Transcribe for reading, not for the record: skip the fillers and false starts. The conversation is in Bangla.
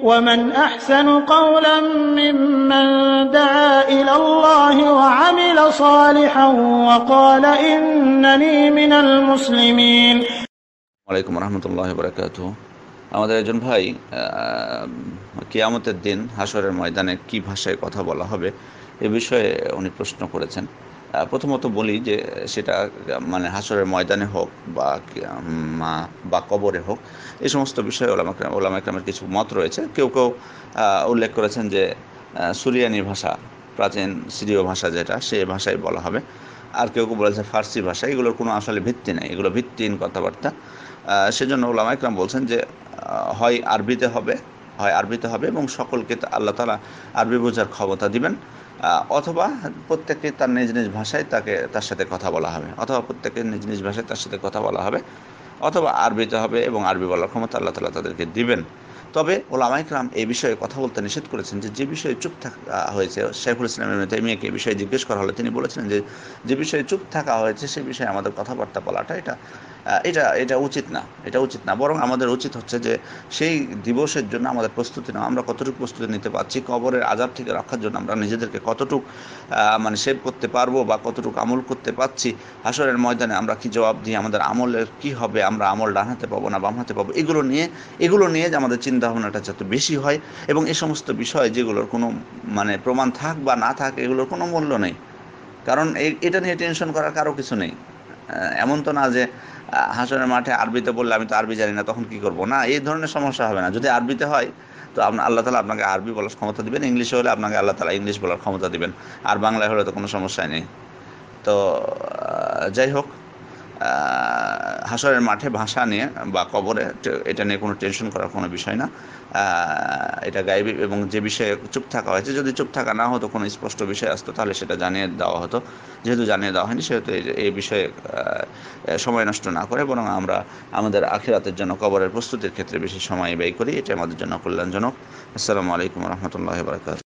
ومن أحسن قولا ممن دعا إلى الله وعمل صالحا وقال إنني من المسلمين. ওয়ালাইকুম রহমতুল্লাহ বরকাতুহ। আমাদের একজন ভাই কিয়ামতের দিন হাশরের ময়দানে কি ভাষায় কথা বলা হবে এ বিষয়ে উনি প্রশ্ন করেছেন। প্রথমত বলি যে সেটা মানে হাশরের ময়দানে হোক বা কবরে হোক, এই সমস্ত বিষয়ে ওলামা একরামের কিছু মত রয়েছে। কেউ কেউ উল্লেখ করেছেন যে সুরিয়ানি ভাষা, প্রাচীন সিরীয় ভাষা যেটা, সে ভাষায় বলা হবে। আর কেউ কেউ বলেছে ফার্সি ভাষা। এগুলোর কোনো আসলে ভিত্তি নেই, এগুলো ভিত্তিহীন কথাবার্তা। সেজন্য ওলামা ইকরাম বলছেন যে হয় আরবিতে হবে এবং সকলকে আল্লাহ তাআলা আরবি বোঝার ক্ষমতা দিবেন, অথবা প্রত্যেকে তার নিজ নিজ ভাষায় তার সাথে কথা বলা হবে, অথবা আরবিতে হবে এবং আরবি বলার ক্ষমতা আল্লাহ তাআলা তাদেরকে দিবেন। তবে ওলামা ইকরাম এই বিষয়ে কথা বলতে নিষেধ করেছেন যে বিষয়ে চুপ থাকা হয়েছে। শাইখুল ইসলাম ইবনে তাইমিয়াকে এই বিষয়ে জিজ্ঞেস করা হলে তিনি বলেছিলেন যে বিষয়ে চুপ থাকা হয়েছে সে বিষয়ে আমাদের কথাবার্তা বলাটা এটা উচিত না। বরং আমাদের উচিত হচ্ছে যে সেই দিবসের জন্য আমাদের প্রস্তুতি নাও, আমরা কতটুকু প্রস্তুতি নিতে পারছি, কবরের আযাব থেকে রক্ষার জন্য আমরা নিজেদেরকে কতটুকু সেভ করতে পারবো বা কতটুকু আমল করতে পারছি, হাশরের ময়দানে আমরা কি জবাব দিই, আমাদের আমলের কি হবে, আমরা আমল ডান হাতে পাবো না বাম হাতে পাবো, এগুলো নিয়ে যে আমাদের চিন্তা ভাবনাটা যত বেশি হয়, এবং এই সমস্ত বিষয় যেগুলোর কোনো প্রমাণ থাক বা না থাক এগুলোর কোনো মূল্য নেই। কারণ এটা নিয়ে টেনশন করার কারো কিছু নেই। এমন তো না যে হাসরের মাঠে আরবিতে বললে আমি তো আরবি জানি না তখন কি করব, না, এই ধরনের সমস্যা হবে না। যদি আরবিতে হয় তো আল্লাহ তাআলা আপনাকে আরবি বলার ক্ষমতা দিবেন, ইংলিশে হলে আপনাকে আল্লাহ তাআলা ইংলিশ বলার ক্ষমতা দিবেন, আর বাংলায় হলে তো কোনো সমস্যাই নেই। তো যাই হোক, হাশরের মাঠে ভাষা নিয়ে বা কবরে এটা নিয়ে কোনো টেনশন করার কোনো বিষয় না। এটা গায়েবী, এবং যে বিষয়ে চুপ থাকা হয়েছে, যদি চুপ থাকা না হতো, কোনো স্পষ্ট বিষয় আসতো, তাহলে সেটা জানিয়ে দেওয়া হতো। যেহেতু জানিয়ে দেওয়া হয়নি, সেহেতু এই বিষয়ে সময় নষ্ট না করে বরং আমরা আমাদের আখিরাতের জন্য কবরের প্রস্তুতির ক্ষেত্রে বেশি সময় ব্যয় করি, এটা আমাদের জন্য কল্যাণজনক। আসসালামু আলাইকুম রহমতুল্লাহ বরকাতুহু।